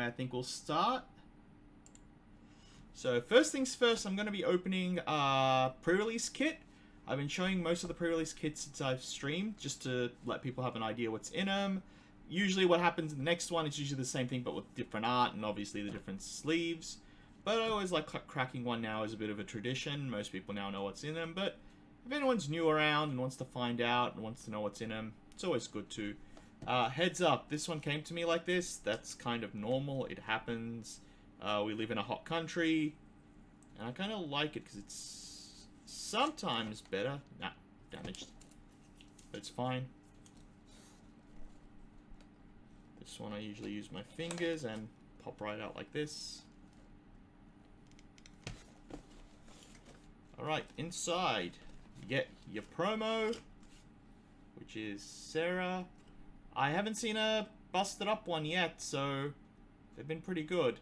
I think we'll start. So first things first, I'm going to be opening pre-release kit. I've been showing most of the pre-release kits since I've streamed, just to let people have an idea what's in them. Usually what happens in the next one is usually the same thing, but with different art and obviously the different sleeves. But I always like cracking one now as a bit of a tradition. Most people now know what's in them, but if anyone's new around and wants to find out and wants to know what's in them, it's always good to. Heads up, this one came to me like this. That's kind of normal. It happens. We live in a hot country, and I kind of like it because it's sometimes better. Nah, damaged. But it's fine. This one I usually use my fingers and pop right out like this. Alright, inside you get your promo, which is Sarah. I haven't seen a busted up one yet, so they've been pretty good.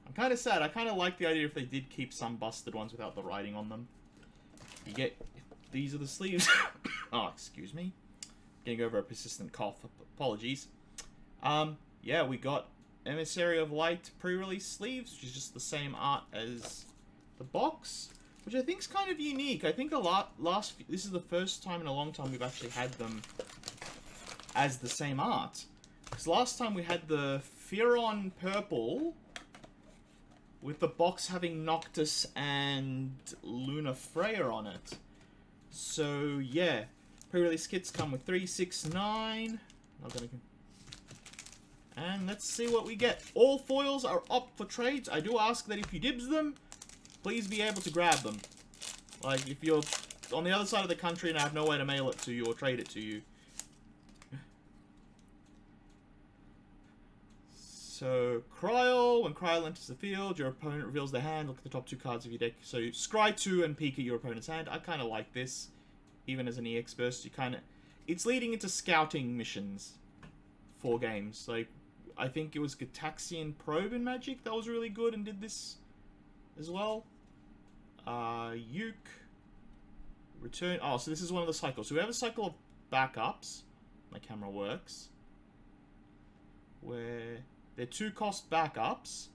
I'm kind of sad. I kind of like the idea if they did keep some busted ones without the writing on them. You get... These are the sleeves. Oh, excuse me. Getting over a persistent cough. Apologies. Yeah, we got Emissary of Light pre-release sleeves, which is just the same art as the box, which I think is kind of unique. I think this is the first time in a long time we've actually had them as the same art. Because last time we had the Fearon purple with the box having Noctis and Luna Freya on it. So yeah, pre-release kits come with 3, 6, 9. Not gonna... And let's see what we get. All foils are up for trades. I do ask that if you dibs them, please be able to grab them. Like, if you're on the other side of the country and I have no way to mail it to you or trade it to you. So, Kryl. When Kryl enters the field, your opponent reveals their hand. Look at the top 2 cards of your deck. So, scry 2 and peek at your opponent's hand. I kind of like this. Even as an EX burst, you kind of... It's leading into scouting missions for games. Like, I think it was Gataxian Probe in Magic that was really good and did this as well. Uke. Return... Oh, so this is one of the cycles. So we have a cycle of backups. My camera works. Where they're 2-cost backups.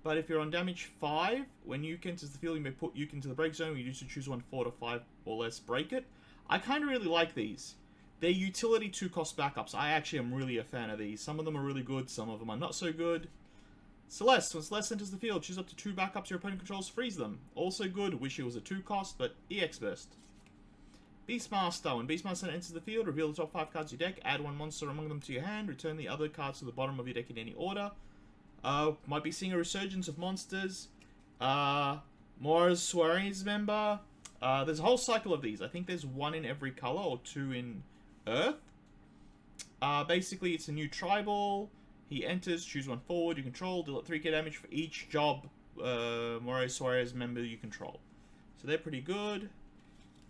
But if you're on damage 5, when Uke enters the field, you may put Uke into the break zone. You used to choose one 4 to 5 or less. Break it. I kind of really like these. They're utility 2-cost backups. I actually am really a fan of these. Some of them are really good. Some of them are not so good. Celeste. When Celeste enters the field, choose up to 2 backups your opponent controls, freeze them. Also good. Wish it was a 2-cost, but EX burst. Beastmaster. When Beastmaster enters the field, reveal the top 5 cards of your deck. Add 1 monster among them to your hand. Return the other cards to the bottom of your deck in any order. Might be seeing a resurgence of monsters. Mora's Soirees member. There's a whole cycle of these. I think there's 1 in every color or 2 in Earth. Basically, it's a new tribal. He enters, choose 1 forward you control, deal 3k damage for each job Mora's Soirees member you control. So they're pretty good.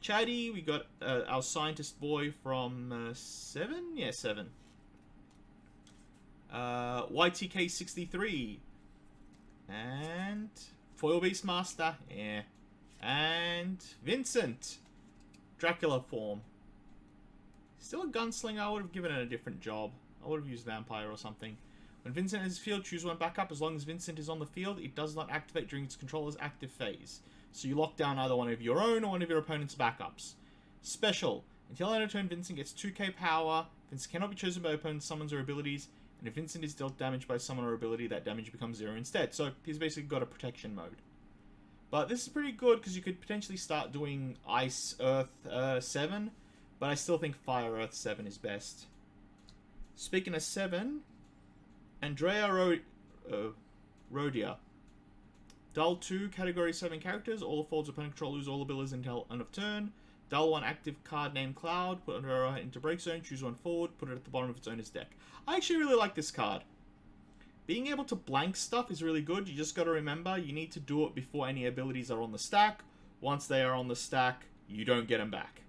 Chatty, we got our scientist boy from 7? Yeah, 7. YTK63. And Foil Beastmaster. Yeah. And Vincent. Dracula form. Still a gunslinger. I would have given it a different job. I would have used Vampire or something. When Vincent enters the field, choose 1 backup. As long as Vincent is on the field, it does not activate during its controller's active phase. So you lock down either one of your own or one of your opponent's backups. Special. Until end of turn, Vincent gets 2k power. Vincent cannot be chosen by opponent's summons or abilities. And if Vincent is dealt damage by summon or ability, that damage becomes 0 instead. So he's basically got a protection mode. But this is pretty good because you could potentially start doing Ice Earth 7. But I still think Fire Earth 7 is best. Speaking of 7, Andrea Rhodia. Dull 2, category 7 characters. All the folds opponent control lose all abilities until end of turn. Dull 1 active card named Cloud. Put Andrea into break zone. Choose 1 forward. Put it at the bottom of its owner's deck. I actually really like this card. Being able to blank stuff is really good. You just got to remember you need to do it before any abilities are on the stack. Once they are on the stack, you don't get them back.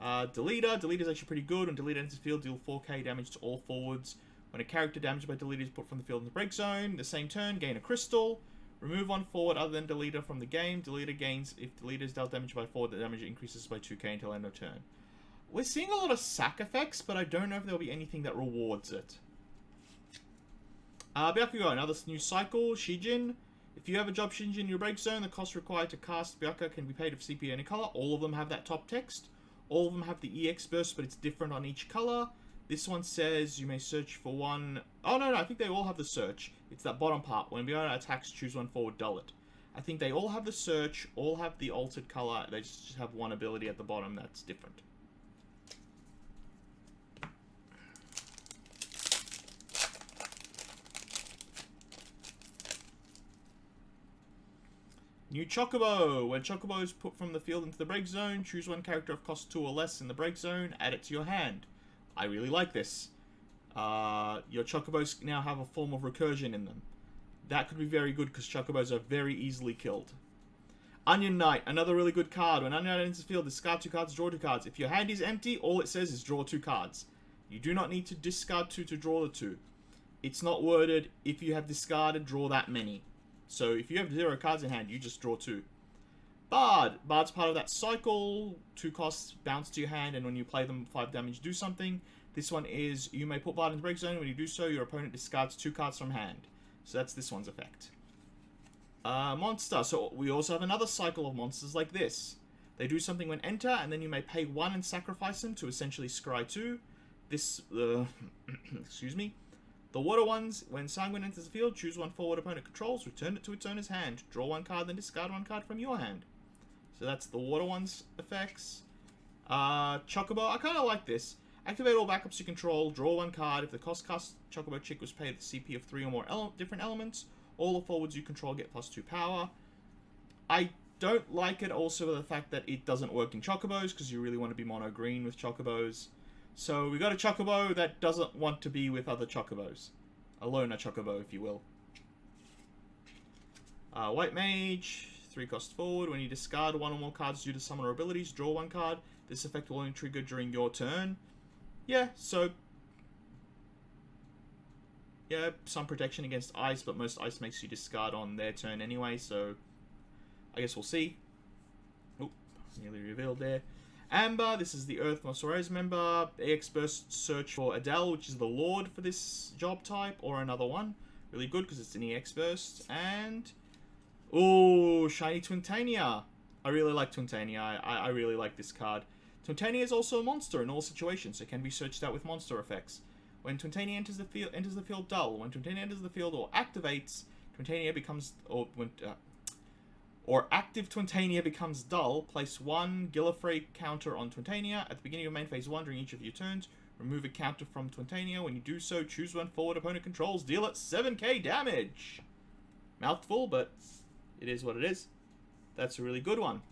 Deleter. Deleter is actually pretty good. When Deleter enters the field, deal 4k damage to all forwards. When a character damaged by Deleter is put from the field in the break zone, the same turn, gain a crystal. Remove 1 forward other than Deleter from the game. Deleter gains, if Deleter is dealt damage by forward, the damage increases by 2k until end of turn. We're seeing a lot of sack effects, but I don't know if there'll be anything that rewards it. Byakugo, another new cycle. Shijin. If you have a job Shijin in your break zone, the cost required to cast Byakugo can be paid of CP any color. All of them have that top text. All of them have the EX burst, but it's different on each color. This one says you may search for one... Oh, no, I think they all have the search. It's that bottom part. When Byakugo attacks, choose one forward, dull it. I think they all have the search, all have the altered color. They just have one ability at the bottom that's different. New Chocobo. When Chocobo is put from the field into the break zone, choose one character of cost 2 or less in the break zone, add it to your hand. I really like this. Your Chocobos now have a form of recursion in them. That could be very good because Chocobos are very easily killed. Onion Knight, another really good card. When Onion Knight enters the field, discard 2 cards, draw 2 cards. If your hand is empty, all it says is draw 2 cards. You do not need to discard 2 to draw the 2. It's not worded, if you have discarded, draw that many. So if you have 0 cards in hand, you just draw 2. Bard. Bard's part of that cycle. 2 costs bounce to your hand, and when you play them, 5 damage, do something. This one is, you may put Bard in the break zone. When you do so, your opponent discards 2 cards from hand. So that's this one's effect. Monster. So we also have another cycle of monsters like this. They do something when enter, and then you may pay 1 and sacrifice them to essentially scry 2. This, excuse me. The water ones, when Sanguine enters the field, choose one forward opponent controls, return it to its owner's hand. Draw 1 card, then discard 1 card from your hand. So that's the water ones effects. Chocobo, I kind of like this. Activate all backups you control, draw 1 card. If the cost Chocobo chick was paid the CP of 3 or more different elements, all the forwards you control get +2 power. I don't like it also with the fact that it doesn't work in Chocobos, because you really want to be mono green with Chocobos. So we got a Chocobo that doesn't want to be with other Chocobos. A loner Chocobo, if you will. White Mage, 3 cost forward. When you discard 1 or more cards due to summon or abilities, draw 1 card. This effect will only trigger during your turn. Yeah, so... yeah, some protection against ice, but most ice makes you discard on their turn anyway, so... I guess we'll see. Oop, nearly revealed there. Amber, this is the Earth Mosores member. EX Burst, search for Adele, which is the Lord for this job type, or another one. Really good, because it's an EX Burst. And... ooh, shiny Titania. I really like Titania. I really like this card. Titania is also a monster in all situations, so can be searched out with monster effects. When Titania enters the field dull. When Titania enters the field or activates, Titania becomes... or active Titania becomes dull, place 1 Gallifrey counter on Titania. At the beginning of main phase 1 during each of your turns, remove a counter from Titania. When you do so, choose 1 forward opponent controls, deal it 7k damage. Mouthful, but it is what it is. That's a really good one.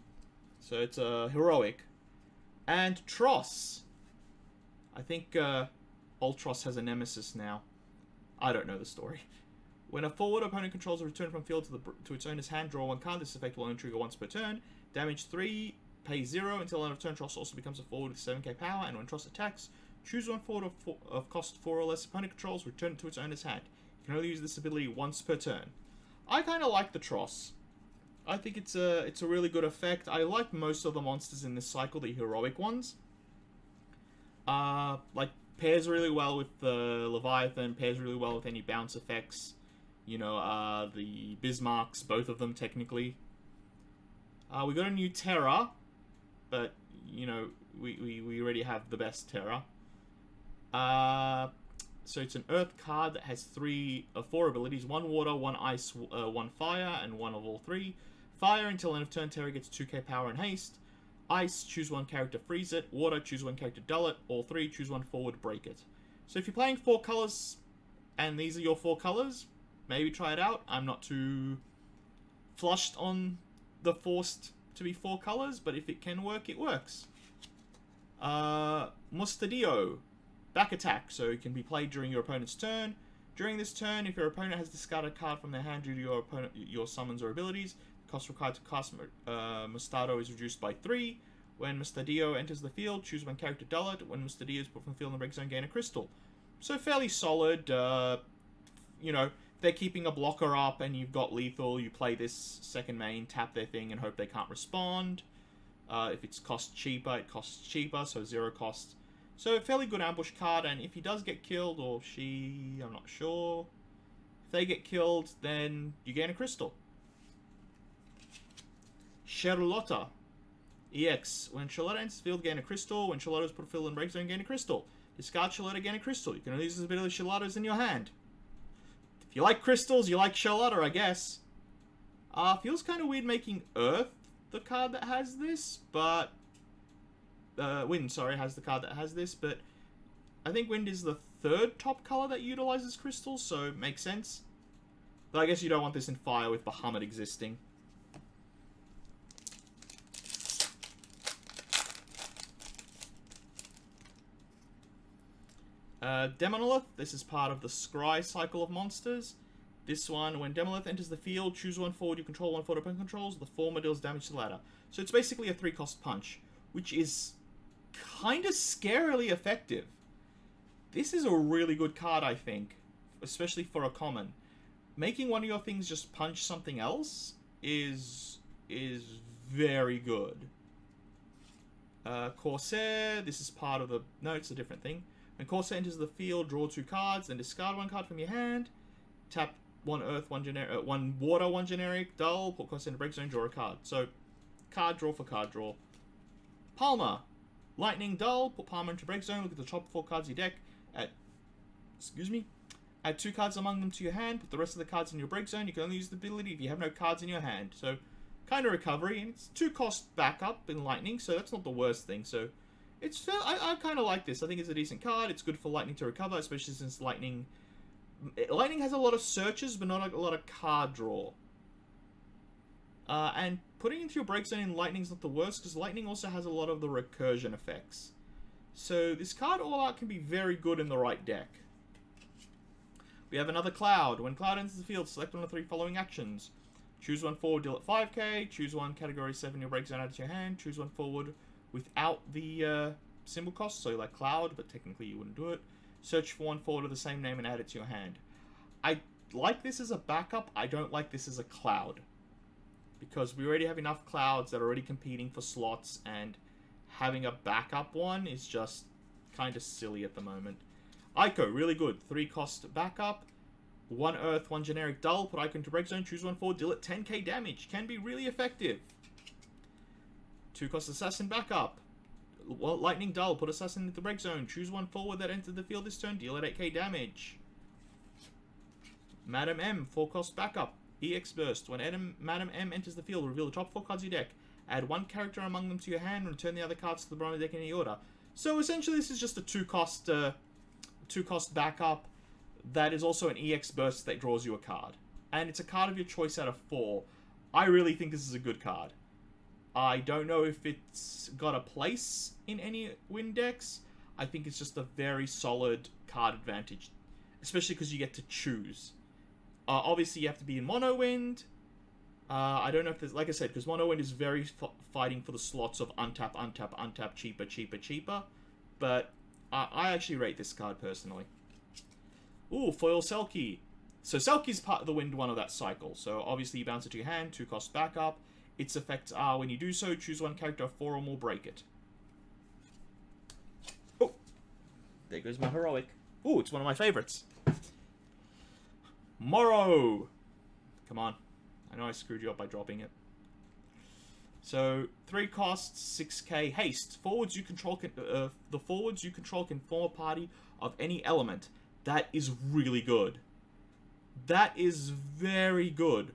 So it's heroic. And Tross. I think old Tross has a nemesis now. I don't know the story. When a forward opponent controls a return from field to its owner's hand, draw 1 card. This effect will only trigger once per turn. Damage 3, pay 0 until end of turn. Tross also becomes a forward with 7k power, and when Tross attacks, choose 1 forward of cost 4 or less opponent controls, return it to its owner's hand. You can only use this ability once per turn. I kind of like the Tross. I think it's a really good effect. I like most of the monsters in this cycle, the heroic ones. Like, pairs really well with the Leviathan, pairs really well with any bounce effects. You know, the Bismarcks, both of them, technically. We got a new Terra, but, you know, we already have the best Terra. So it's an Earth card that has 4 abilities. 1 water, 1 ice, 1 fire, and 1 of all 3. Fire, until end of turn, Terra gets 2k power and haste. Ice, choose 1 character, freeze it. Water, choose 1 character, dull it. All 3, choose 1 forward, break it. So if you're playing 4 colors, and these are your 4 colors... maybe try it out. I'm not too flushed on the forced to be 4 colors, but if it can work, it works. Mustadio. Back attack, so it can be played during your opponent's turn. During this turn, if your opponent has discarded a card from their hand due to your summons or abilities, the cost required to cast Mustado is reduced by 3. When Mustadio enters the field, choose 1 character, dull it. When Mustadio is put from the field in the break zone, gain a crystal. So fairly solid. You know, they're keeping a blocker up and you've got lethal, you play this second main, tap their thing and hope they can't respond. If it's cost cheaper, it costs cheaper, so 0 cost. So a fairly good ambush card, and if he does get killed, or she, I'm not sure, they get killed, then you gain a crystal. Charlotta. EX. When Charlotta enters the field, gain a crystal. When Charlotta's put a field in break zone, gain a crystal. Discard Charlotta, gain a crystal. You can only use this ability of Charlotta's in your hand. If you like crystals, you like Charlotta, I guess. Feels kind of weird making Earth the card that has this, but... Wind, sorry, has the card that has this, but... I think Wind is the third top color that utilizes crystals, so it makes sense. But I guess you don't want this in Fire with Bahamut existing. Demonolith, this is part of the Scry cycle of monsters. This one, when Demonolith enters the field, choose one forward you control, one forward opponent controls. The former deals damage to the latter. So it's basically a 3-cost punch, which is kind of scarily effective. This is a really good card, I think, especially for a common. Making one of your things just punch something else is very good. Corsair, this is part of the... No, it's a different thing. When Corsair enters the field, draw 2 cards, then discard 1 card from your hand. Tap 1 earth, 1 generic, 1 water, 1 generic, dull, put Corsair into break zone, draw a card. So, card draw for card draw. Palmer. Lightning, dull, put Palmer into break zone, look at the top 4 cards of your deck. Add 2 cards among them to your hand, put the rest of the cards in your break zone. You can only use the ability if you have no cards in your hand. So, kind of recovery, and it's 2-cost backup in Lightning, so that's not the worst thing. So, it's fair. I kind of like this. I think it's a decent card. It's good for Lightning to recover, especially since Lightning has a lot of searches, but not a lot of card draw. And putting into your break zone in Lightning's not the worst, because Lightning also has a lot of the recursion effects. So this card all out can be very good in the right deck. We have another Cloud. When Cloud enters the field, select one of the 3 following actions. Choose 1 forward, deal at 5k. Choose 1 category 7 in your break zone, add it to your hand. Choose 1 forward without the symbol cost, so like Cloud, but technically you wouldn't do it. Search for 1 forward of the same name and add it to your hand. I like this as a backup. I don't like this as a Cloud, because we already have enough Clouds that are already competing for slots, and having a backup one is just kind of silly at the moment. Ico, really good. 3-cost backup. 1 earth, 1 generic dull. Put Ico into break zone. Choose 1 forward. Deal it 10k damage. Can be really effective. 2-cost assassin backup. Lightning dull. Put assassin into break zone. Choose 1 forward that entered the field this turn. Deal it 8k damage. Madam M. 4-cost backup. EX burst. When Madam M enters the field, reveal the top 4 cards of your deck. Add 1 character among them to your hand. And return the other cards to the bottom of the deck in any order. So essentially, this is just a 2-cost backup that is also an EX burst that draws you a card. And it's a card of your choice out of 4. I really think this is a good card. I don't know if it's got a place in any Wind decks. I think it's just a very solid card advantage, especially because you get to choose. Obviously, you have to be in Mono Wind. I don't know if there's... Like I said, because Mono Wind is very fighting for the slots of untap, untap, untap, cheaper, cheaper, cheaper. But I actually rate this card personally. Ooh, Foil Selkie. So Selkie's part of the Wind one of that cycle. So obviously you bounce it to your hand, 2-cost backup. Its effects are, when you do so, choose 1 character of 4 or more, break it. Oh, there goes my heroic. Ooh, it's one of my favorites. Morrow. Come on. I know I screwed you up by dropping it. So, 3 costs, 6k haste. Forwards you control can, the forwards you control can form a party of any element. That is really good. That is very good.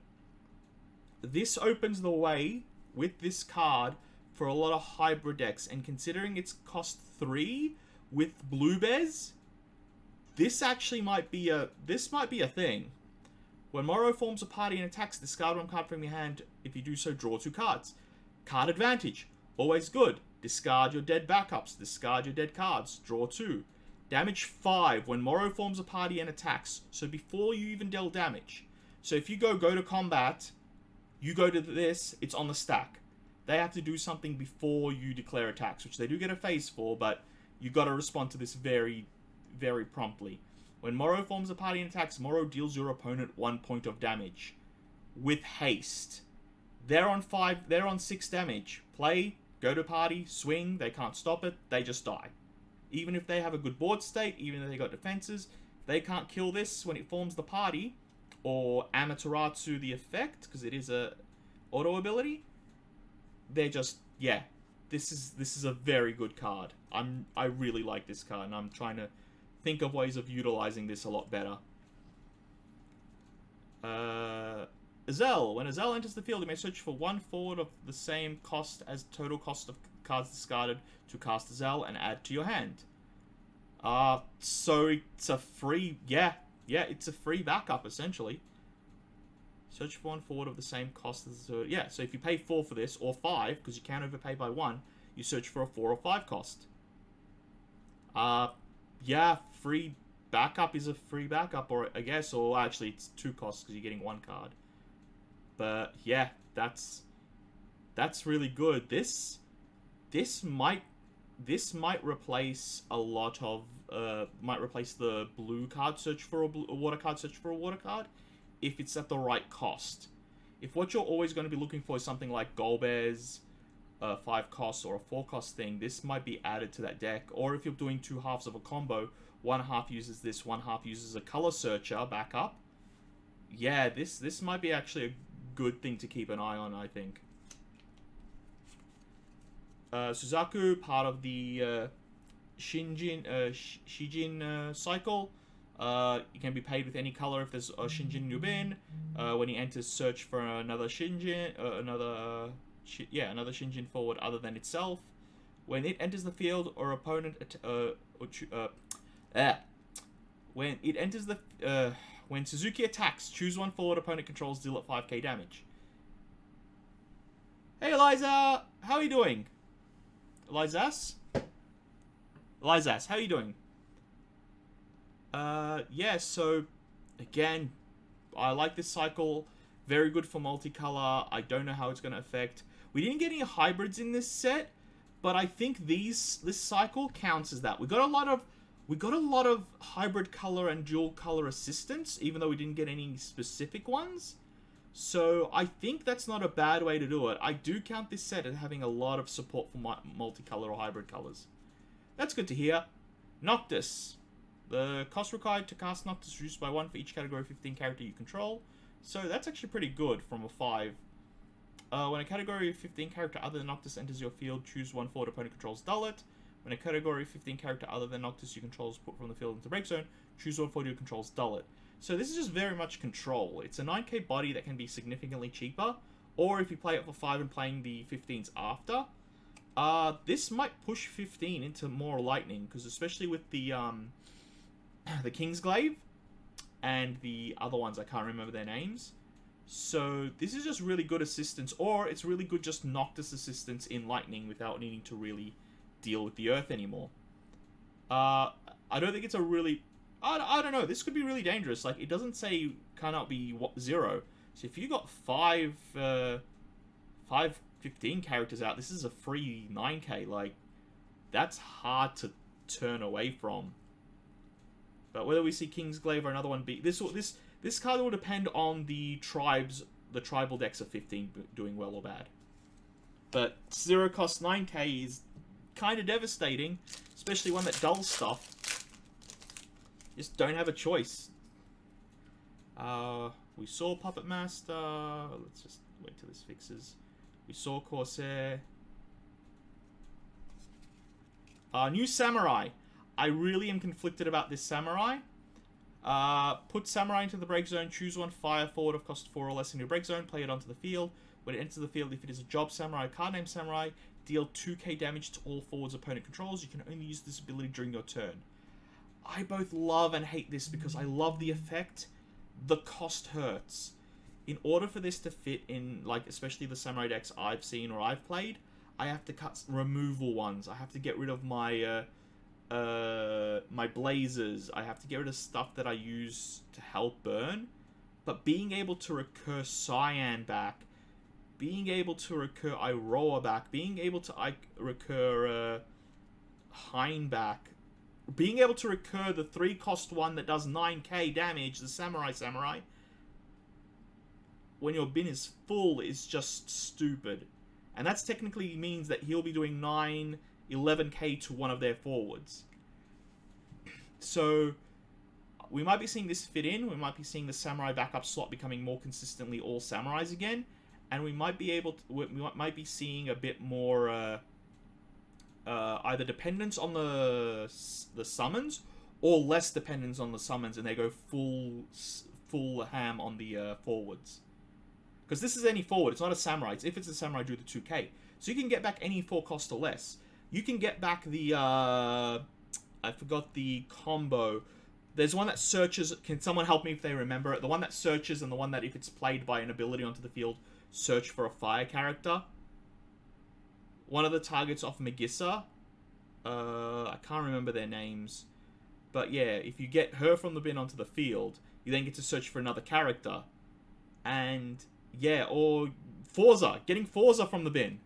This opens the way, with this card, for a lot of hybrid decks. And considering it's cost 3 with Blue Bears, this actually might be a thing. When Morrow forms a party and attacks, discard 1 card from your hand. If you do so, draw 2 cards. Card advantage. Always good. Discard your dead backups. Discard your dead cards. Draw 2. Damage 5 when Morrow forms a party and attacks. So before you even deal damage. So if you go to combat, you go to this, it's on the stack. They have to do something before you declare attacks, which they do get a phase for, but you got to respond to this very, very promptly. When Morrow forms a party and attacks, Morrow deals your opponent 1 point of damage. With haste. They're on 6 damage. Play, go to party, swing, they can't stop it, they just die. Even if they have a good board state, even if they got defenses, they can't kill this when it forms the party, or Amaterasu the effect, because it is a auto ability. They're just, yeah, this is a very good card. I really like this card, and I'm trying to think of ways of utilizing this a lot better. Azel. When Azel enters the field, you may search for one forward of the same cost as total cost of cards discarded to cast Azel and add to your hand. So it's a free, yeah, it's a free backup, essentially. Search for one forward of the same cost as the third. Yeah, so if you pay 4 for this, or 5, because you can't overpay by 1, you search for a 4 or 5 cost. Yeah, free backup is a free backup, or I guess, or actually it's 2 costs because you're getting 1 card. But yeah, that's really good. This might replace a lot of might replace the blue card search for a water card search for a water card, if it's at the right cost. If what you're always going to be looking for is something like Golbear's 5 cost or a 4 cost thing, this might be added to that deck. Or if you're doing 2 halves of a combo, 1 half uses this, 1 half uses a color searcher backup. Yeah, this might be actually a good thing to keep an eye on, I think. Suzaku, part of the Shijin cycle. You can be paid with any color if there's a Shinjin in your bin. When he enters, search for another Shinjin, another Shinjin forward other than itself. When it enters the field or opponent, when Suzuki attacks, choose one forward opponent controls, deal at 5k damage. Hey Eliza, how are you doing? Elizas, how are you doing? Yeah, so, again, I like this cycle. Very good for multicolor. I don't know how it's going to affect. We didn't get any hybrids in this set, but I think this cycle counts as that. We got a lot of hybrid color and dual color assistance, even though we didn't get any specific ones. So I think that's not a bad way to do it. I do count this set as having a lot of support for multicolor or hybrid colors. That's good to hear. Noctis. The cost required to cast Noctis is reduced by 1 for each category 15 character you control. So that's actually pretty good from a 5. When a category 15 character other than Noctis enters your field, choose one forward opponent controls, dull it. When a category 15 character other than Noctis you control is put from the field into break zone, choose one forward your controls, dull it. So this is just very much control. It's a 9k body that can be significantly cheaper, or if you play it for 5 and playing the 15s after, this might push 15 into more lightning, because especially with the Kingsglaive and the other ones, I can't remember their names. So this is just really good assistance, or it's really good just Noctis assistance in lightning without needing to really deal with the earth anymore. I don't think it's a really... I don't know, this could be really dangerous. Like, it doesn't say cannot be 0. So if you got 5 15 characters out, this is a free 9k. Like, that's hard to turn away from. But whether we see Kingsglaive or another one be... This card will depend on the tribal decks of 15 doing well or bad. But 0 cost 9k is kind of devastating, especially one that dulls stuff. Just don't have a choice. We saw Puppet Master. Let's just wait till this fixes. We saw Corsair. New Samurai. I really am conflicted about this Samurai. Put Samurai into the break zone. Choose one fire forward of cost 4 or less in your break zone. Play it onto the field. When it enters the field, if it is a job Samurai, card name Samurai, deal 2k damage to all forwards opponent controls. You can only use this ability during your turn. I both love and hate this because I love the effect. The cost hurts. In order for this to fit in, like, especially the Samurai decks I've seen or I've played, I have to cut removal ones. I have to get rid of my my blazers. I have to get rid of stuff that I use to help burn. But being able to recur Cyan back, being able to recur Iroha back, being able to recur Hein back, being able to recur the 3 cost one that does 9k damage, the Samurai, when your bin is full, is just stupid. And that's technically means that he'll be doing 11k to one of their forwards. So, we might be seeing this fit in. We might be seeing the samurai backup slot becoming more consistently all samurais again, and we might be able to, we might be seeing a bit more either dependence on the summons or less dependence on the summons, and they go full ham on the forwards. Because this is any forward, it's not a samurai. If it's a samurai, do the 2k. So you can get back any 4 cost or less. You can get back the I forgot the combo. There's one that searches. Can someone help me if they remember it? The one that searches and the one that, if it's played by an ability onto the field, search for a fire character. One of the targets off Megissa. I can't remember their names. But yeah, if you get her from the bin onto the field, you then get to search for another character. And yeah, or Forza. Getting Forza from the bin.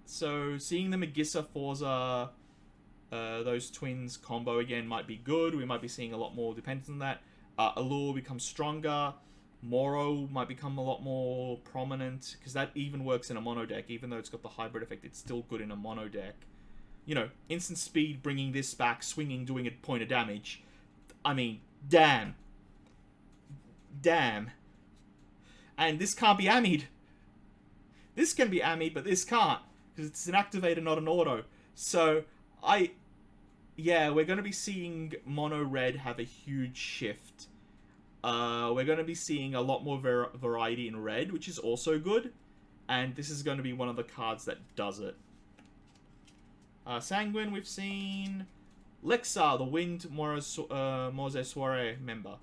So seeing the Megissa Forza, those twins combo again might be good. We might be seeing a lot more dependence on that. Allure becomes stronger. Moro might become a lot more prominent, because that even works in a mono deck. Even though it's got the hybrid effect, it's still good in a mono deck. You know, instant speed, bringing this back, swinging, doing a point of damage. I mean, damn. Damn. And this can't be ammied. This can be ammied, but this can't. Because it's an activator, not an auto. So, yeah, we're going to be seeing mono red have a huge shift. We're going to be seeing a lot more variety in red, which is also good. And this is going to be one of the cards that does it. Sanguine, we've seen Lexa, the Wind Morze Soiree member.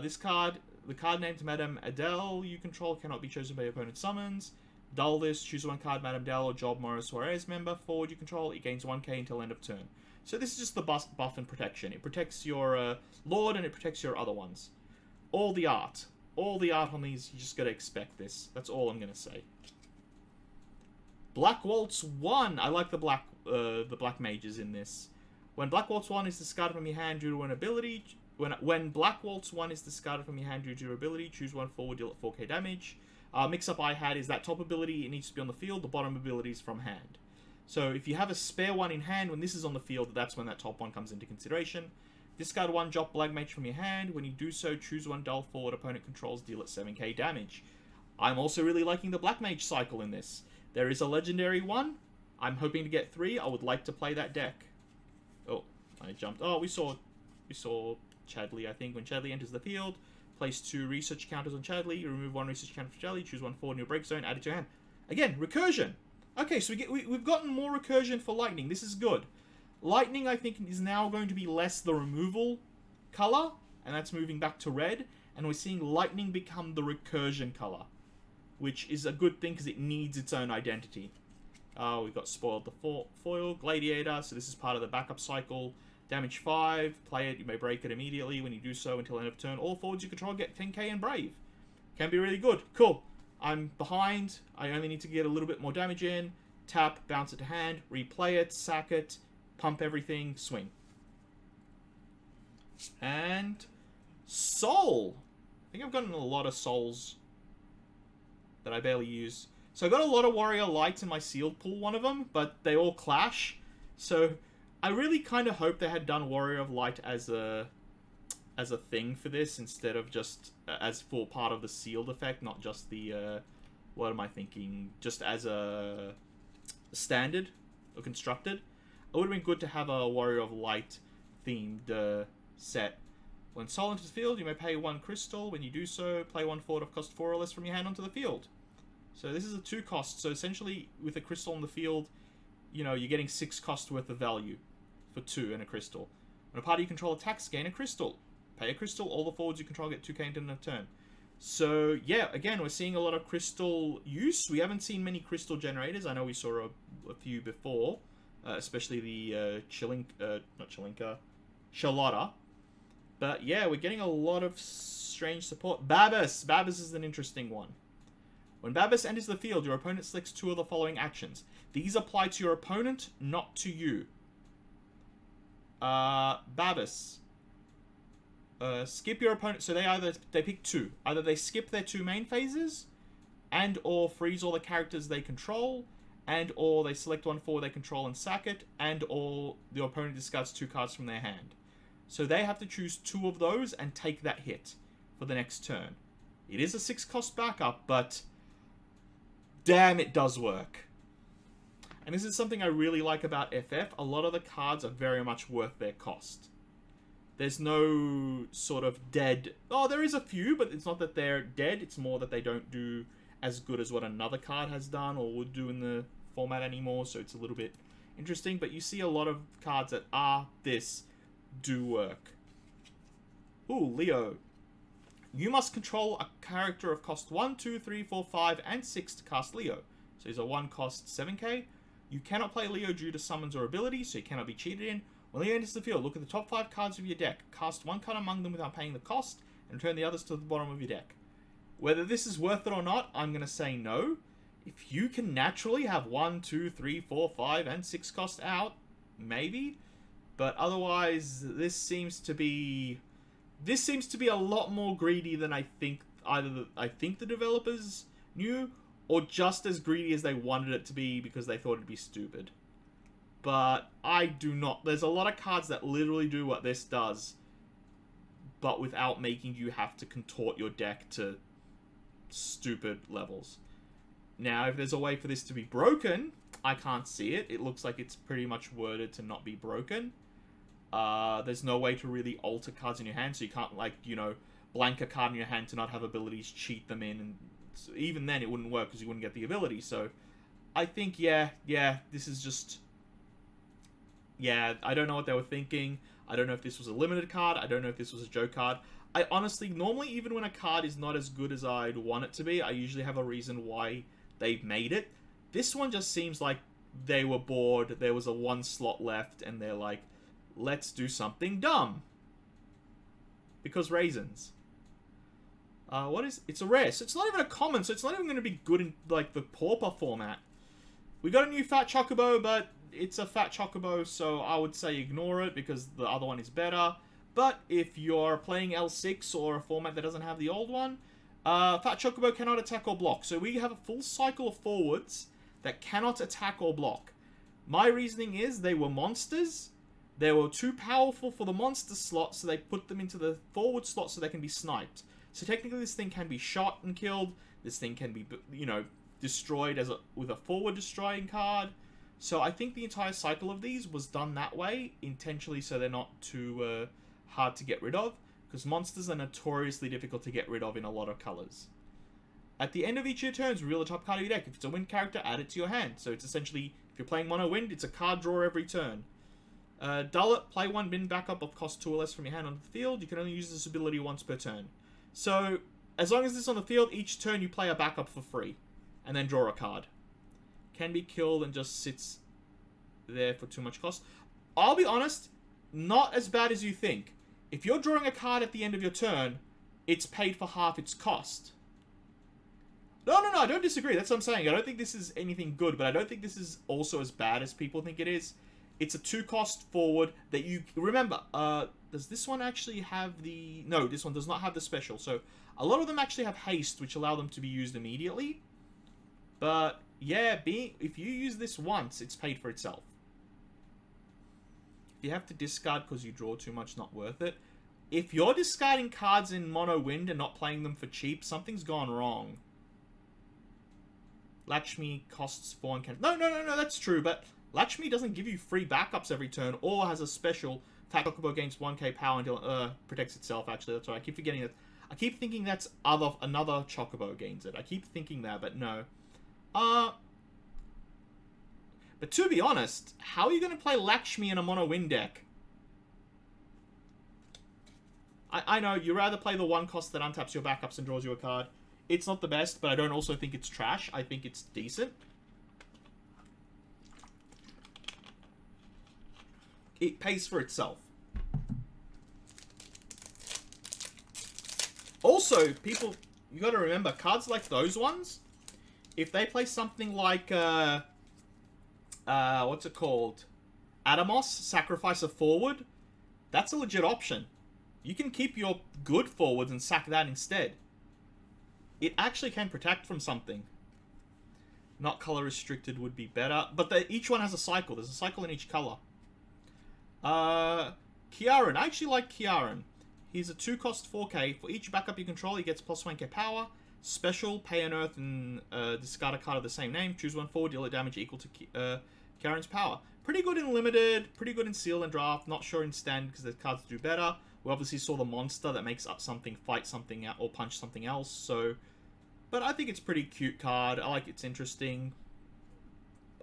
This card, the card named Madame Adele you control cannot be chosen by your opponent's summons. Dull this, choose one card, Madame Adele or Job Morris Suarez member, forward you control, it gains 1k until end of turn. So this is just the buff and protection. It protects your Lord and it protects your other ones. All the art on these, you just gotta expect this. That's all I'm gonna say. Black Waltz 1. I like the black mages in this. When Black Waltz 1 is discarded from your hand due to an ability, when Black Waltz 1 is discarded from your hand due to your ability, choose one forward, deal at 4k damage. Mix-up I had is that top ability, it needs to be on the field, the bottom ability is from hand. So if you have a spare one in hand, when this is on the field, that's when that top one comes into consideration. Discard one, drop Black Mage from your hand. When you do so, choose one dull forward opponent controls, deal at 7k damage. I'm also really liking the Black Mage cycle in this. There is a legendary one. I'm hoping to get 3. I would like to play that deck. Oh, I jumped. Oh, we saw Chadley, I think. When Chadley enters the field, place 2 research counters on Chadley. You remove 1 research counter from Chadley. Choose one forward in your break zone. Add it to your hand. Again, recursion. Okay, so we've gotten more recursion for Lightning. This is good. Lightning, I think, is now going to be less the removal color, and that's moving back to red. And we're seeing Lightning become the recursion color, which is a good thing because it needs its own identity. We've got Spoiled the Foil, Gladiator, so this is part of the backup cycle. Damage 5, play it, you may break it immediately. When you do so until end of turn, all forwards you control get 10k and Brave. Can be really good. Cool. I'm behind. I only need to get a little bit more damage in. Tap, bounce it to hand, replay it, sack it, pump everything, swing. And Soul. I think I've gotten a lot of Souls that I barely use. So I got a lot of Warrior Lights in my sealed pool, one of them, but they all clash. So I really kind of hope they had done Warrior of Light as a thing for this instead of just as for part of the sealed effect, not just the what am I thinking? Just as a standard or constructed. It would have been good to have a Warrior of Light themed set. When Soul enters the field, you may pay 1 crystal. When you do so, play 1 forward of cost 4 or less from your hand onto the field. So this is a 2 cost. So essentially, with a crystal on the field, you know, you're getting 6 cost worth of value for 2 and a crystal. When a party you control attacks, gain a crystal. Pay a crystal, all the forwards you control get 2k into a turn. So, yeah, again, we're seeing a lot of crystal use. We haven't seen many crystal generators. I know we saw a few before, especially the Charlotta. But, yeah, we're getting a lot of strange support. Babas! Babas is an interesting one. When Babas enters the field, your opponent selects 2 of the following actions. These apply to your opponent, not to you. Babas. Skip your opponent. So they pick 2. Either they skip their 2 main phases, and or freeze all the characters they control, and or they select one forward they control and sack it, and or the opponent discards 2 cards from their hand. So they have to choose 2 of those and take that hit for the next turn. It is a 6-cost backup, but damn, it does work. And this is something I really like about FF. A lot of the cards are very much worth their cost. There's no sort of dead... Oh, there is a few, but it's not that they're dead. It's more that they don't do as good as what another card has done or would do in the format anymore. So it's a little bit interesting. But you see a lot of cards that are this do work. Ooh, Leo. You must control a character of cost 1, 2, 3, 4, 5, and 6 to cast Leo. So he's a 1-cost 7k. You cannot play Leo due to summons or abilities, so he cannot be cheated in. When Leo enters the field, look at the top 5 cards of your deck. Cast 1 card among them without paying the cost, and return the others to the bottom of your deck. Whether this is worth it or not, I'm going to say no. If you can naturally have 1, 2, 3, 4, 5, and 6 cost out, maybe. But otherwise, this seems to be a lot more greedy than I think the developers knew, or just as greedy as they wanted it to be because they thought it'd be stupid. But I do not. There's a lot of cards that literally do what this does, but without making you have to contort your deck to stupid levels. Now, if there's a way for this to be broken, I can't see it. It looks like it's pretty much worded to not be broken. There's no way to really alter cards in your hand, so you can't, like, you know, blank a card in your hand to not have abilities, cheat them in, and so even then it wouldn't work because you wouldn't get the ability. So I think, yeah, this is just... Yeah, I don't know what they were thinking. I don't know if this was a limited card. I don't know if this was a joke card. I honestly, normally, even when a card is not as good as I'd want it to be, I usually have a reason why they've made it. This one just seems like they were bored, there was a 1 slot left, and they're like, let's do something dumb. Because raisins. It's a rare, so it's not even a common, so it's not even going to be good in, like, the Pauper format. We got a new Fat Chocobo, but it's a Fat Chocobo, so I would say ignore it, because the other one is better. But if you're playing L6 or a format that doesn't have the old one, Fat Chocobo cannot attack or block. So we have a full cycle of forwards that cannot attack or block. My reasoning is they were monsters. They were too powerful for the monster slot, so they put them into the forward slot so they can be sniped. So technically this thing can be shot and killed. This thing can be, you know, destroyed with a forward destroying card. So I think the entire cycle of these was done that way, intentionally, so they're not too hard to get rid of. Because monsters are notoriously difficult to get rid of in a lot of colors. At the end of each of your turns, reveal the top card of your deck. If it's a wind character, add it to your hand. So it's essentially, if you're playing mono wind, it's a card draw every turn. Dull it, play 1 bin backup of cost 2 or less from your hand on the field. You can only use this ability once per turn. So, as long as this is on the field, each turn you play a backup for free. And then draw a card. Can be killed and just sits there for too much cost. I'll be honest, not as bad as you think. If you're drawing a card at the end of your turn, it's paid for half its cost. No, I don't disagree. That's what I'm saying. I don't think this is anything good, but I don't think this is also as bad as people think it is. It's a 2-cost forward that you... Remember, does this one actually have the... No, this one does not have the special. So, a lot of them actually have haste, which allow them to be used immediately. But, yeah, if you use this once, it's paid for itself. You have to discard because you draw too much, not worth it. If you're discarding cards in mono wind and not playing them for cheap, something's gone wrong. Lakshmi costs 4 and can... No, that's true, but Lakshmi doesn't give you free backups every turn or has a special. Fat Chocobo gains 1k power until protects itself, actually. That's right. I keep forgetting that. I keep thinking that's another Chocobo gains it. I keep thinking that, but no. But to be honest, how are you going to play Lakshmi in a mono win deck? I know, you rather play the 1 cost that untaps your backups and draws you a card. It's not the best, but I don't also think it's trash. I think it's decent. It pays for itself. Also, people, you got to remember, cards like those ones, if they play something like, what's it called? Adamos, sacrifice a forward, that's a legit option. You can keep your good forwards and sack that instead. It actually can protect from something. Not color restricted would be better. But each one has a cycle. There's a cycle in each color. Kiaran. I actually like Kiaran. He's a 2-cost 4k. For each backup you control, he gets plus 1k power. Special, pay an earth and discard a card of the same name. Choose one forward, deal a damage equal to Kiaran's power. Pretty good in limited, pretty good in sealed and draft. Not sure in stand because the cards do better. We obviously saw the monster that makes up something, fight something out, or punch something else. So, but I think it's a pretty cute card. I like it's interesting.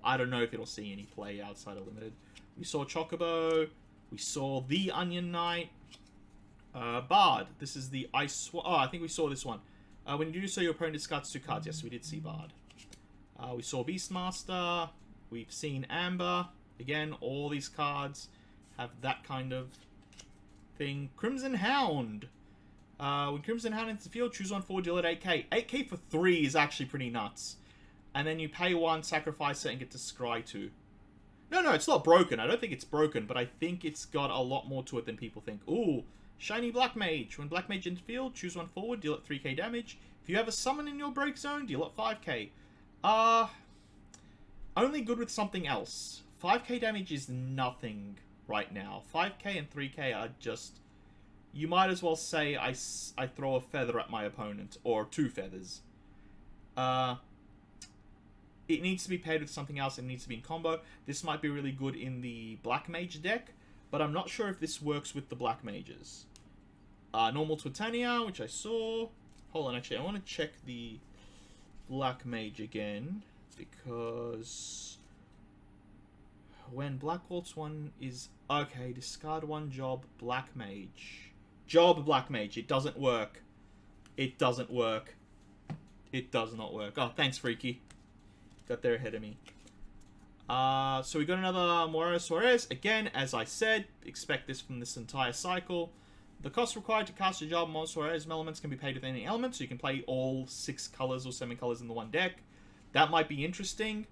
I don't know if it'll see any play outside of limited. We saw Chocobo. We saw the Onion Knight. Bard. This is the Ice... Oh, I think we saw this one. When you do so, your opponent discards 2 cards. Yes, we did see Bard. We saw Beastmaster. We've seen Amber. Again, all these cards have that kind of thing. Crimson Hound. When Crimson Hound enters the field, choose one forward, deal it 8k. 8k for 3 is actually pretty nuts. And then you pay 1, sacrifice it, and get to scry 2. No, it's not broken. I don't think it's broken, but I think it's got a lot more to it than people think. Ooh, Shiny Black Mage. When Black Mage enters the field, choose one forward, deal it 3k damage. If you have a summon in your break zone, deal it 5k. Only good with something else. 5k damage is nothing right now. 5k and 3k are just... You might as well say I throw a feather at my opponent, or 2 feathers. It needs to be paired with something else. It needs to be in combo. This might be really good in the Black Mage deck, but I'm not sure if this works with the Black Mages. Normal Titania, which I saw. Hold on, actually, I want to check the Black Mage again, because when Black Waltz 1 is... Okay, discard 1 job, Black Mage. Job, Black Mage. It doesn't work. It doesn't work. It does not work. Oh, thanks, Freaky. Got there ahead of me. So we got another Morero Suarez. Again, as I said, expect this from this entire cycle. The cost required to cast a job Morero Suarez elements can be paid with any element, so you can play all 6 colors or 7 colors in the one deck. That might be interesting.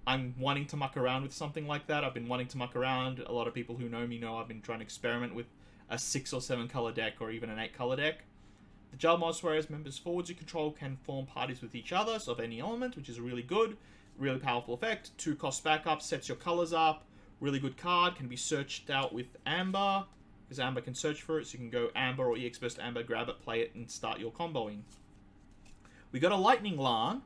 I'm wanting to muck around with something like that. I've been wanting to muck around. A lot of people who know me know I've been trying to experiment with a 6 or 7 color deck, or even an 8 color deck. The Job Morero Suarez members forwards you control can form parties with each other, so of any element, which is really good. Really powerful effect. 2 cost backup, sets your colors up. Really good card. Can be searched out with Amber, because Amber can search for it, so you can go Amber or EX Burst Amber, grab it, play it, and start your comboing. We got a Lightning Lan.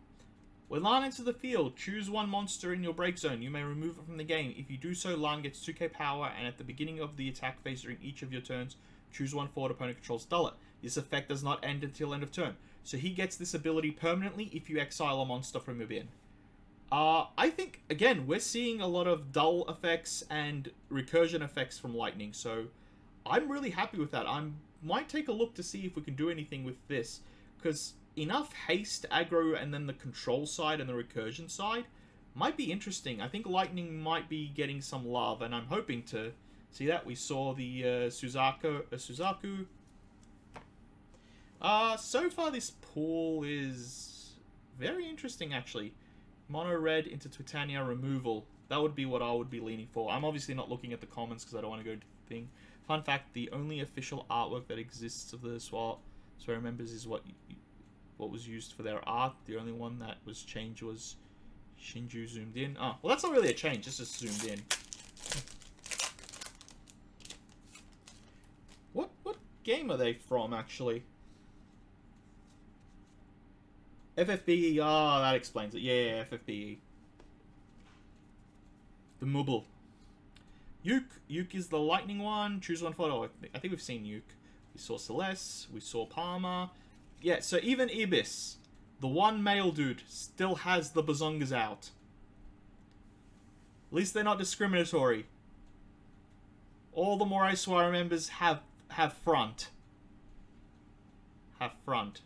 When Lan enters the field, choose 1 monster in your break zone. You may remove it from the game. If you do so, Lan gets 2k power, and at the beginning of the attack phase during each of your turns, choose 1 forward opponent controls, dull it. This effect does not end until end of turn. So he gets this ability permanently if you exile a monster from your bin. I think, again, we're seeing a lot of dull effects and recursion effects from Lightning, so I'm really happy with that. I might take a look to see if we can do anything with this, because enough haste, aggro, and then the control side and the recursion side might be interesting. I think Lightning might be getting some love, and I'm hoping to see that. We saw the Suzaku. So far this pool is very interesting, actually. Mono red into Titania removal. That would be what I would be leaning for. I'm obviously not looking at the comments because I don't want to go to the thing. Fun fact, the only official artwork that exists of the Swear members is what was used for their art. The only one that was changed was Shinju zoomed in. Oh, well, that's not really a change, it's just zoomed in. What game are they from, actually? FFBE, that explains it. Yeah, FFBE. The Mubble. Yuke is the lightning one. Choose one photo. I think we've seen Yuke. We saw Celeste. We saw Palmer. Yeah, so even Ibis, the one male dude, still has the bazongas out. At least they're not discriminatory. All the Morai Suara members have front. Have front.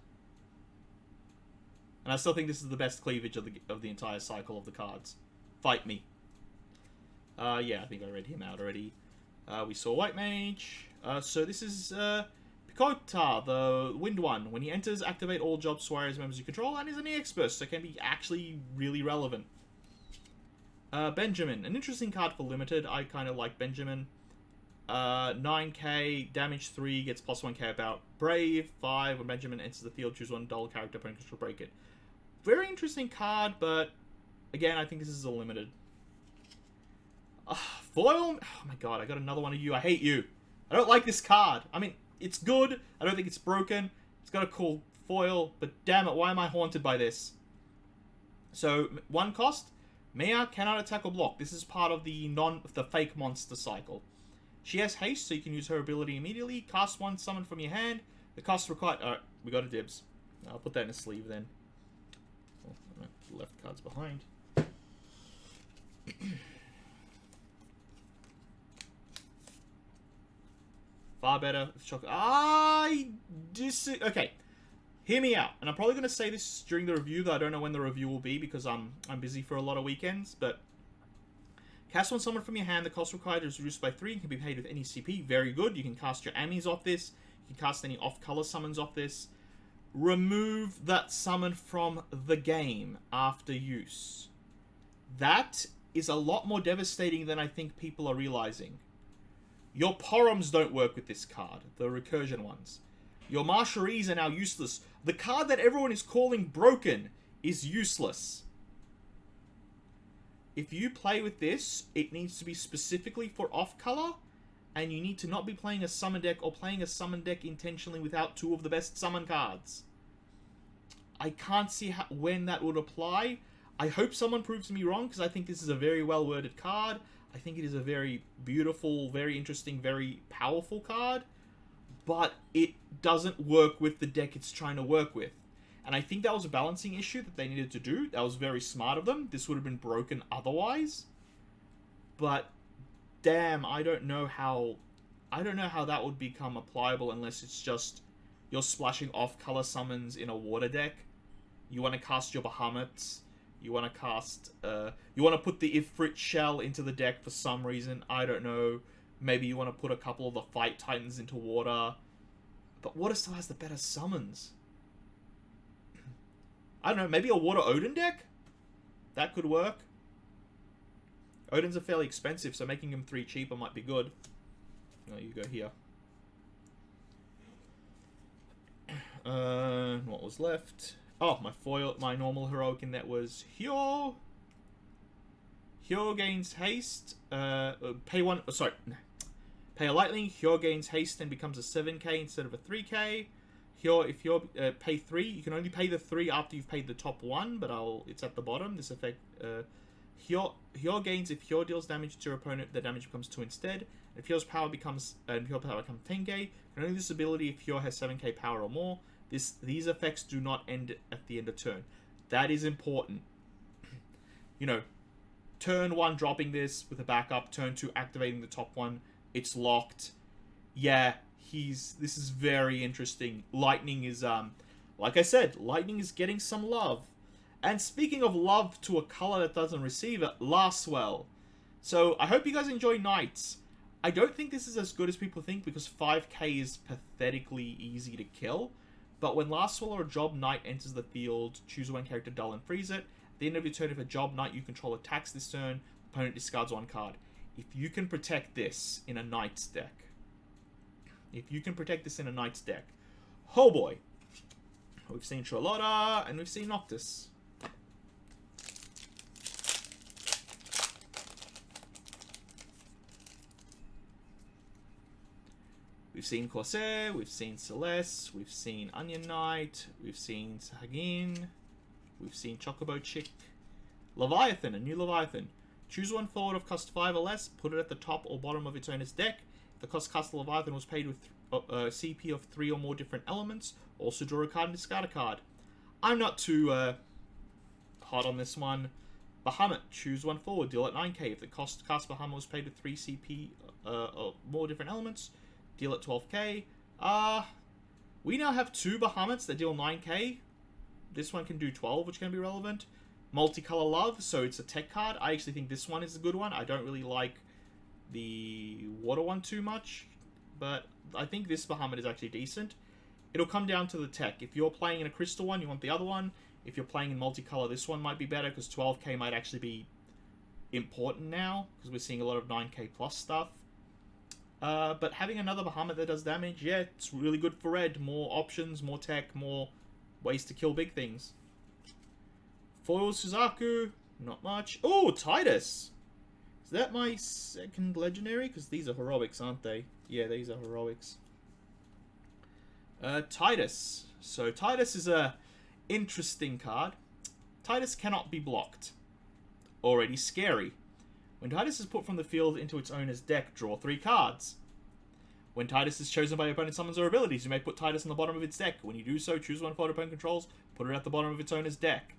And I still think this is the best cleavage of the entire cycle of the cards. Fight me. Yeah, I think I read him out already. We saw White Mage. So this is Pikota, the Wind one. When he enters, activate all Job Suarez members you control, and is an EX burst, so can be actually really relevant. Benjamin, an interesting card for limited. I kind of like Benjamin. 9k, damage 3, gets plus 1k about. Brave, 5, when Benjamin enters the field, choose one dull character, opponent control, break it. Very interesting card, but again, I think this is a limited. Foil? Oh my god, I got another one of you. I hate you. I don't like this card. I mean, it's good. I don't think it's broken. It's got a cool foil, but damn it, why am I haunted by this? So, 1 cost. Mia cannot attack or block. This is part of the fake monster cycle. She has haste, so you can use her ability immediately. Cast 1 summon from your hand. The cost required... Alright, we got a dibs. I'll put that in a sleeve then. Oh, left card's behind. Far better. Okay. Hear me out. And I'm probably going to say this during the review, though I don't know when the review will be because I'm busy for a lot of weekends. But cast 1 summon from your hand. The cost required is reduced by 3 and can be paid with any CP. Very good. You can cast your Amis off this. You can cast any off-color summons off this. Remove that summon from the game after use. That is a lot more devastating than I think people are realizing. Your Poroms don't work with this card, the recursion ones. Your Marsharies are now useless. The card that everyone is calling broken is useless. If you play with this, it needs to be specifically for off-color, and you need to not be playing a summon deck or playing a summon deck intentionally without 2 of the best summon cards. I can't see when that would apply. I hope someone proves me wrong, because I think this is a very well-worded card. I think it is a very beautiful, very interesting, very powerful card. But it doesn't work with the deck it's trying to work with. And I think that was a balancing issue that they needed to do. That was very smart of them. This would have been broken otherwise. But damn, I don't know how that would become applicable unless it's just you're splashing off-color summons in a water deck. You want to cast your Bahamut. You want to cast... you want to put the Ifrit Shell into the deck for some reason. I don't know. Maybe you want to put a couple of the Fight Titans into water. But water still has the better summons. I don't know. Maybe a Water Odin deck? That could work. Odins are fairly expensive, so making them 3 cheaper might be good. No, you go here. What was left? Oh, my foil, my normal heroic in that was Hyo. Hyo gains haste. Pay a lightning. Hyo gains haste and becomes a 7k instead of a 3k. Hyo, if you pay 3, you can only pay the 3 after you've paid the top 1, but it's at the bottom. This effect. Hyo gains if Hyo deals damage to your opponent, the damage becomes 2 instead. If Hyo's power becomes 10k, and only this ability if Hyo has 7k power or more. These effects do not end at the end of turn. That is important. You know, turn 1 dropping this with a backup, turn 2 activating the top 1. It's locked. Yeah, this is very interesting. Lightning is like I said, lightning is getting some love. And speaking of love to a color that doesn't receive it, Lastwell. So I hope you guys enjoy Knights. I don't think this is as good as people think because 5k is pathetically easy to kill. But when Lastwell or a Job Knight enters the field, choose 1 character, dull, and freeze it. At the end of your turn, if a Job Knight you control attacks this turn, opponent discards 1 card. If you can protect this in a Knight's deck, oh boy. We've seen Charlotta, and we've seen Noctis. We've seen Corsair, we've seen Celeste, we've seen Onion Knight, we've seen Sahagin, we've seen Chocobo Chick. Leviathan, a new Leviathan. Choose 1 forward of cost 5 or less, put it at the top or bottom of its owner's deck. If the cost cast Leviathan was paid with CP of 3 or more different elements, also draw a card and discard a card. I'm not too hot on this one. Bahamut, choose 1 forward, deal at 9k. If the cost cast Bahamut was paid with 3 CP or more different elements, deal at 12k. We now have 2 Bahamuts that deal 9k. This one can do 12, which can be relevant. Multicolor Love, so it's a tech card. I actually think this one is a good one. I don't really like the water one too much, but I think this Bahamut is actually decent. It'll come down to the tech. If you're playing in a crystal one, you want the other one. If you're playing in multicolor, this one might be better, because 12k might actually be important now, because we're seeing a lot of 9k plus stuff. But having another Bahamut that does damage, yeah, it's really good for red. More options, more tech, more ways to kill big things. Foil Suzaku, Not much. Oh, Titus! Is that my second legendary? Because these are heroics, aren't they? Yeah, these are heroics. Titus. So Titus is a interesting card. Titus cannot be blocked. Already scary. When Titus is put from the field into its owner's deck, draw 3 cards. When Titus is chosen by your opponent's summons or abilities, you may put Titus on the bottom of its deck. When you do so, choose one card opponent controls, put it at the bottom of its owner's deck.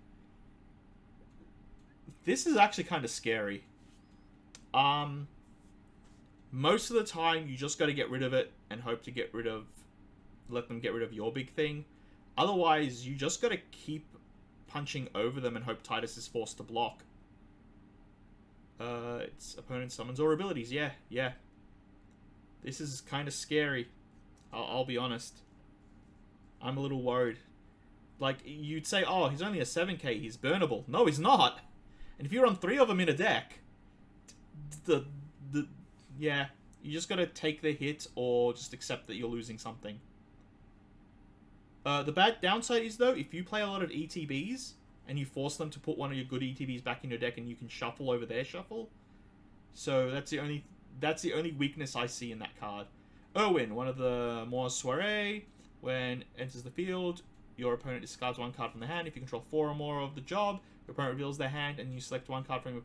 This is actually kind of scary. Most of the time, you just got to get rid of it and hope to let them get rid of your big thing. Otherwise, you just got to keep punching over them and hope Titus is forced to block. Its opponent summons or abilities. Yeah. This is kind of scary. I'll be honest. I'm a little worried. Like, you'd say, oh, he's only a 7k, he's burnable. No, he's not. And if you run 3 of them in a deck, yeah, you just gotta take the hit or just accept that you're losing something. The bad downside is, though, if you play a lot of ETBs and you force them to put one of your good ETBs back in your deck and you can shuffle over their shuffle. So that's the only weakness I see in that card. Irwin, one of the more soiree. When enters the field, your opponent discards 1 card from the hand. If you control 4 or more of the job, your opponent reveals their hand and you select 1 card from your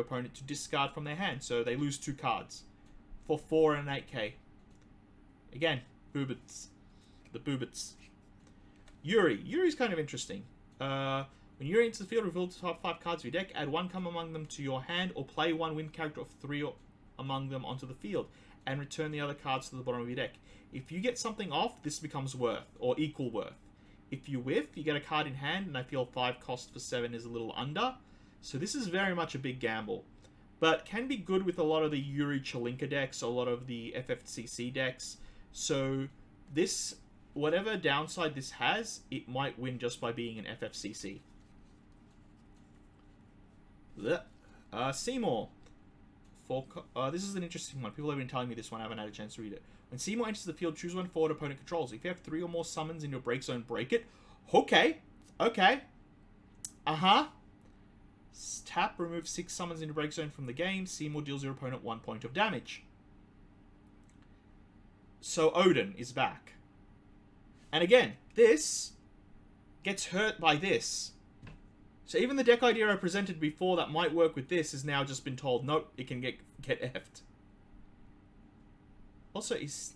opponent to discard from their hand. So they lose 2 cards for 4 and 8k. Again, boobits. The boobits. Yuri's kind of interesting. When Yuri enters the field, reveal the top 5 cards of your deck, add 1 come among them to your hand, or play 1 win character of 3 among them onto the field, and return the other cards to the bottom of your deck. If you get something off, this becomes worth, or equal worth. If you whiff, you get a card in hand, and I feel 5 cost for 7 is a little under. So this is very much a big gamble. But can be good with a lot of the Yuri Chalinka decks, a lot of the FFCC decks. So this, whatever downside this has, it might win just by being an FFCC. Seymour. This is an interesting one. People have been telling me this one. I haven't had a chance to read it. When Seymour enters the field, choose 1 forward opponent controls. If you have 3 or more summons in your break zone, break it. Okay. Tap, remove 6 summons in your break zone from the game. Seymour deals your opponent 1 point of damage. So Odin is back. And again, this gets hurt by this. So even the deck idea I presented before that might work with this has now just been told, nope, it can get effed. Also, is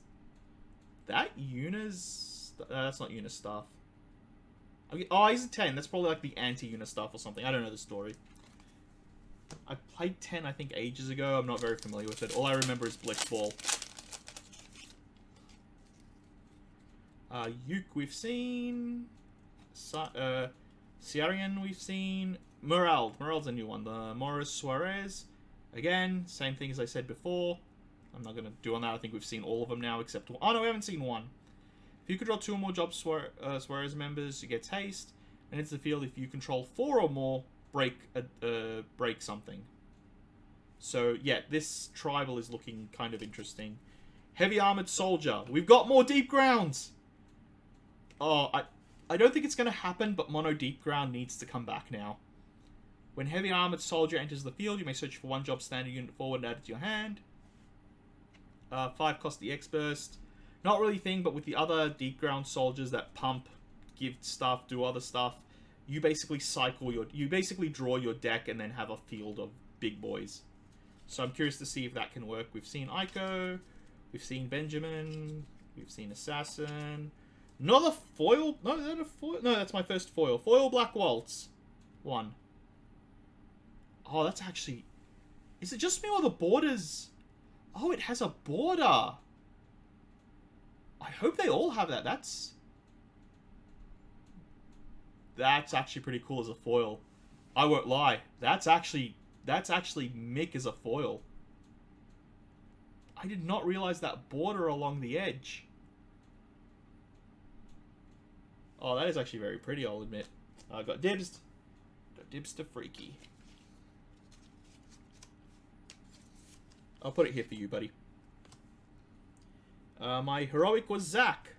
that Yuna's... that's not Yuna's stuff. Okay, oh, he's a 10. That's probably like the anti-Yuna stuff or something. I don't know the story. I played 10, I think, ages ago. I'm not very familiar with it. All I remember is Blitzball. Yuke we've seen. Ciarian we've seen. Morel's a new one. The Morris Suarez. Again, same thing as I said before. I'm not going to do on that. I think we've seen all of them now except one. Oh, no, we haven't seen one. If you control 2 or more job Suarez members, you get haste. And into the field, if you control 4 or more, break something. So, yeah, this tribal is looking kind of interesting. Heavy Armored Soldier. We've got more Deep Grounds! Oh, I don't think it's going to happen, but Mono Deep Ground needs to come back now. When Heavy Armored Soldier enters the field, you may search for 1 job standard unit forward and add it to your hand. 5 cost the X-Burst. Not really a thing, but with the other Deep Ground soldiers that pump, give stuff, do other stuff, you basically you basically draw your deck and then have a field of big boys. So I'm curious to see if that can work. We've seen Aiko, we've seen Benjamin, we've seen Assassin. Another foil? No, is that a foil? No, that's my first foil. Foil Black Waltz. 1. Oh, that's actually... Is it just me or the borders... Oh, it has a border. I hope they all have that. That's actually pretty cool as a foil. I won't lie. That's actually Mick as a foil. I did not realize that border along the edge. Oh, that is actually very pretty, I'll admit. I got dibs. Got dibs to Freaky. I'll put it here for you, buddy. My heroic was Zack.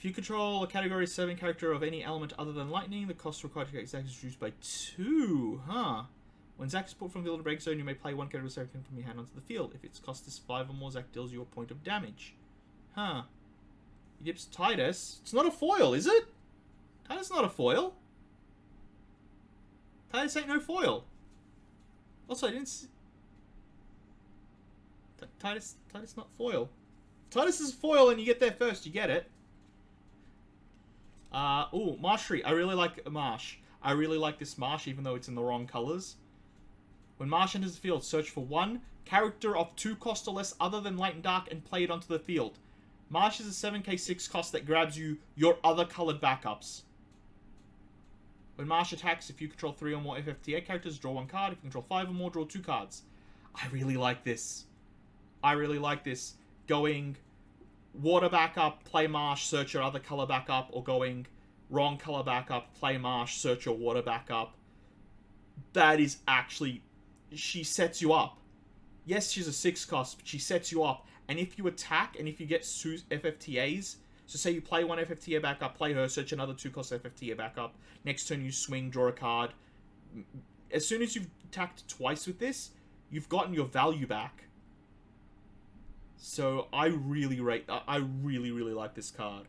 If you control a category 7 character of any element other than lightning, the cost required to get Zack is reduced by 2. Huh. When Zack is pulled from the field to break zone, you may play one category 7 from your hand onto the field. If its cost is 5 or more, Zack deals you a point of damage. Huh. He dips Titus. It's not a foil, is it? Titus not a foil. Titus ain't no foil. Also, I didn't see... Titus not foil. Titus is foil and you get there first, you get it. Ooh, Marshery. I really like Marsh. I really like this Marsh, even though it's in the wrong colors. When Marsh enters the field, search for one character of 2 cost or less other than light and dark and play it onto the field. Marsh is a 7k 6 cost that grabs you your other colored backups. When Marsh attacks, if you control 3 or more FFTA characters, draw 1 card. If you control 5 or more, draw 2 cards. I really like this. I really like this. Going water backup, play Marsh, search your other color backup, or going wrong color backup, play Marsh, search your water backup. That is actually... She sets you up. Yes, she's a 6 cost, but she sets you up. And if you attack, and if you get FFTAs... So say you play 1 FFTA backup, play her, search another 2 cost FFTA backup. Next turn you swing, draw a card. As soon as you've attacked twice with this, you've gotten your value back. So I really really like this card.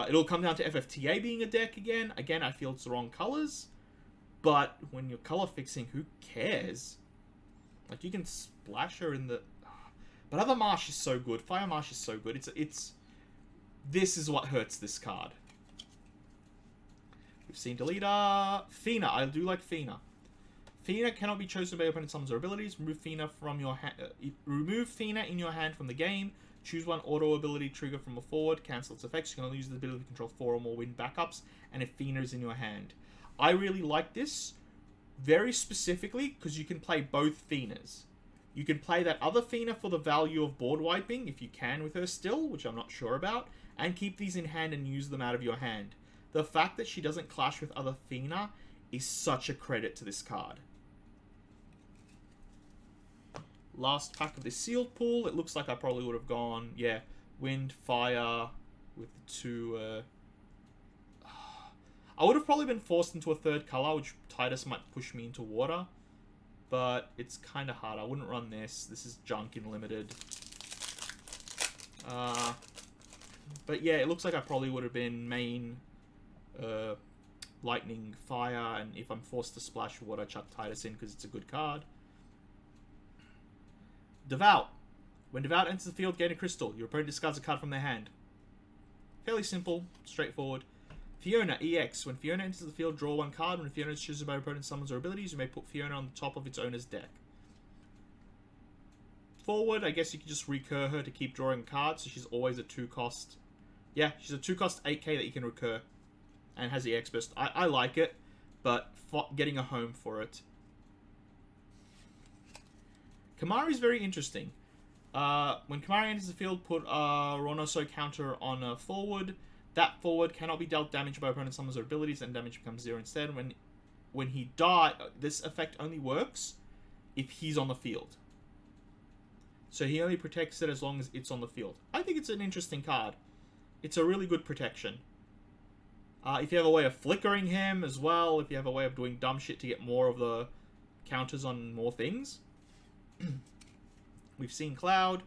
It'll come down to FFTA being a deck again. Again, I feel it's the wrong colors. But when you're color fixing, who cares? Like, you can splash her in the... But other Marsh is so good. Fire Marsh is so good. It's... This is what hurts this card. We've seen Deleter. Fina. I do like Fina. Fina cannot be chosen by opponent summons or abilities. Remove Fina from your remove Fina in your hand from the game. Choose one auto ability trigger from a forward. Cancel its effects. You can only use the ability to control 4 or more wind backups. And if Fina is in your hand. I really like this. Very specifically because you can play both Finas. You can play that other Fina for the value of board wiping, if you can with her still, which I'm not sure about, and keep these in hand and use them out of your hand. The fact that she doesn't clash with other Fina is such a credit to this card. Last pack of this sealed pool. It looks like I probably would have gone, yeah, wind, fire, with the 2... I would have probably been forced into a 3rd color, which Titus might push me into water. But it's kind of hard. I wouldn't run this. This is junk in limited. But yeah, it looks like I probably would have been main lightning, fire, and if I'm forced to splash water, chuck Titus in because it's a good card. Devout. When Devout enters the field, gain a crystal. Your opponent discards a card from their hand. Fairly simple, straightforward. Fiona, EX. When Fiona enters the field, draw 1 card. When Fiona is chosen by your opponent's summons or abilities, you may put Fiona on the top of its owner's deck. Forward, I guess you can just recur her to keep drawing cards, so she's always a 2 cost. Yeah, she's a 2 cost 8k that you can recur. And has the EX burst. I like it, but getting a home for it. Kamaru is very interesting. When Kamaru enters the field, put a Ronoso counter on a forward. That forward cannot be dealt damage by opponent's summons or abilities, and damage becomes 0 instead. When he dies, this effect only works if he's on the field. So he only protects it as long as it's on the field. I think it's an interesting card. It's a really good protection. If you have a way of flickering him as well, if you have a way of doing dumb shit to get more of the counters on more things. We've seen Cloud.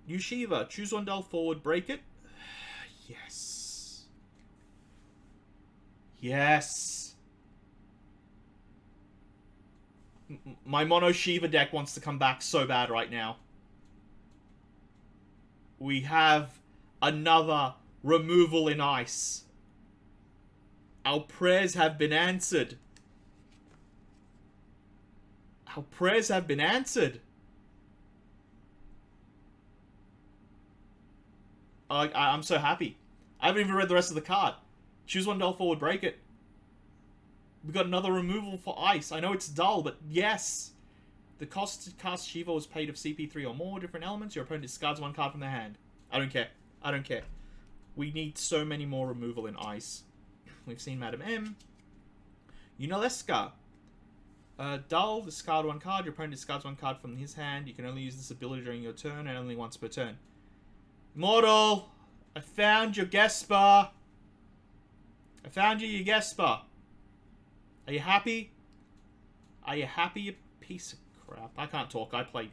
Yushiva, choose 1 Del forward, break it. Yes. Yes. My Mono Shiva deck wants to come back so bad right now. We have another removal in ice. Our prayers have been answered. Our prayers have been answered. I'm so happy. I haven't even read the rest of the card. Choose 1 Del forward, break it. We got another removal for ice. I know it's dull, but yes. The cost to cast Shiva was paid of CP3 or more different elements. Your opponent discards 1 card from their hand. I don't care. I don't care. We need so many more removal in ice. We've seen Madam M. Unaleska. Dull, discard 1 card. Your opponent discards 1 card from his hand. You can only use this ability during your turn and only once per turn. Immortal! I found your Gesper. I found you, your Gesper. Are you happy? Are you happy, you piece of crap? I can't talk. I play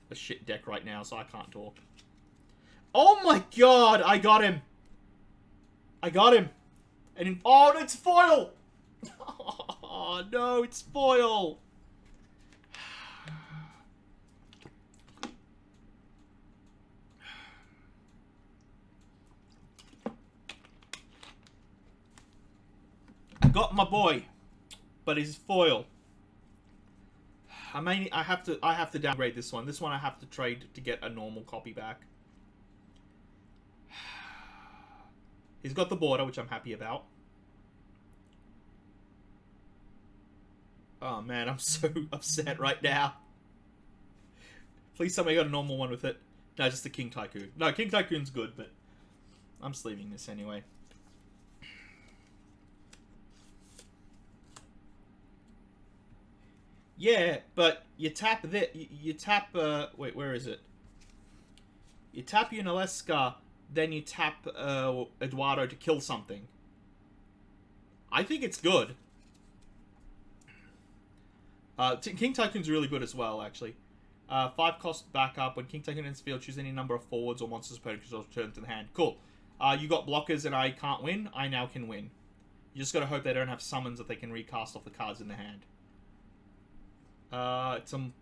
a shit deck right now, so I can't talk. Oh my god! I got him! I got him! And oh, it's foil! Oh, no, it's foil! I got my boy, but he's foil. I have to downgrade this one. This one I have to trade to get a normal copy back. He's got the border, which I'm happy about. Oh man, I'm so upset right now. Please somebody got a normal one with it. No, just the King Tycoon. No, King Tycoon's good, but I'm sleeving this anyway. Yeah, but you tap you tap, wait, where is it? You tap Unaleska, then you tap, Eduardo to kill something. I think it's good. King Tycoon's really good as well, actually. 5 cost backup. When King Tycoon enters the field, choose any number of forwards or monsters opponent controls return to the hand. Cool. You got blockers and I can't win. I now can win. You just gotta hope they don't have summons that they can recast off the cards in the hand.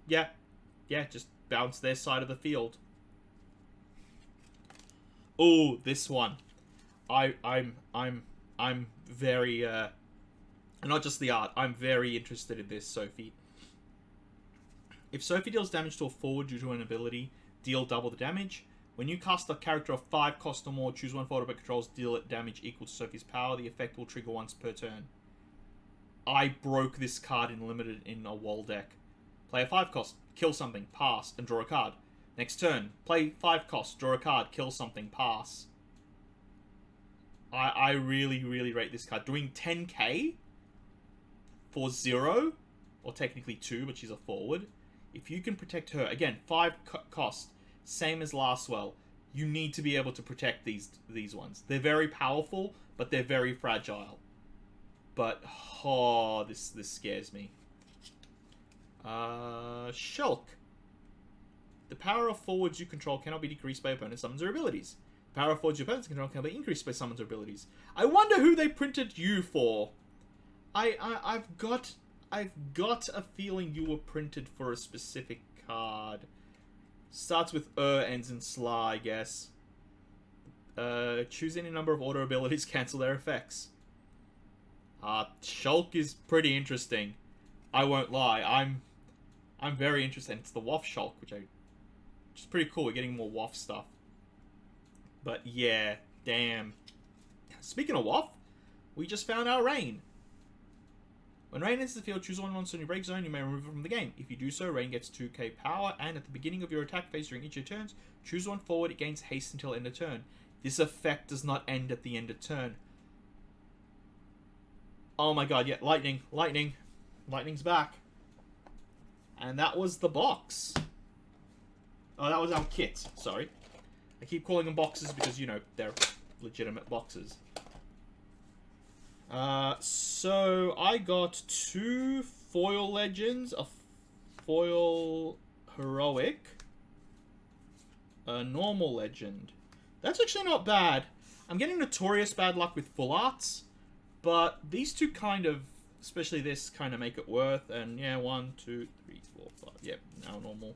Yeah, just bounce their side of the field. Oh, this one. I'm very, not just the art, I'm very interested in this, Sophie. If Sophie deals damage to a forward due to an ability, deal double the damage. When you cast a character of 5 cost or more, choose one forward but controls, deal it damage equal to Sophie's power. The effect will trigger once per turn. I broke this card in Limited in a wall deck. Play a 5 cost, kill something, pass, and draw a card. Next turn, play 5 cost, draw a card, kill something, pass. I really, really rate this card. Doing 10k for 0, or technically 2, but she's a forward. If you can protect her, again, 5 cost, same as Lastwell, you need to be able to protect these ones. They're very powerful, but they're very fragile. But, oh, this scares me. Shulk. The power of forwards you control cannot be decreased by opponent's summons or abilities. The power of forwards your opponents control cannot be increased by summons or abilities. I wonder who they printed you for. I've got a feeling you were printed for a specific card. Starts with ends in sla, I guess. Choose any number of auto abilities, cancel their effects. Shulk is pretty interesting. I won't lie. I'm very interested. It's the WoF Shulk, which is pretty cool. We're getting more WoF stuff. But yeah, damn. Speaking of WoF, we just found our Rain. When Rain enters the field, choose one monster in your break zone, you may remove it from the game. If you do so, Rain gets 2k power, and at the beginning of your attack phase during each of your turns, choose one forward, it gains haste until end of turn. This effect does not end at the end of turn. Oh my god, yeah, lightning. Lightning's back. And that was the box. Oh, that was our kit, sorry. I keep calling them boxes because, you know, they're legitimate boxes. So I got 2 foil legends, a foil heroic, a normal legend. That's actually not bad. I'm getting notorious bad luck with full arts, but these two kind of, especially this, kind of make it worth. And yeah, 1, 2, 3, 4, 5. Yep, now normal.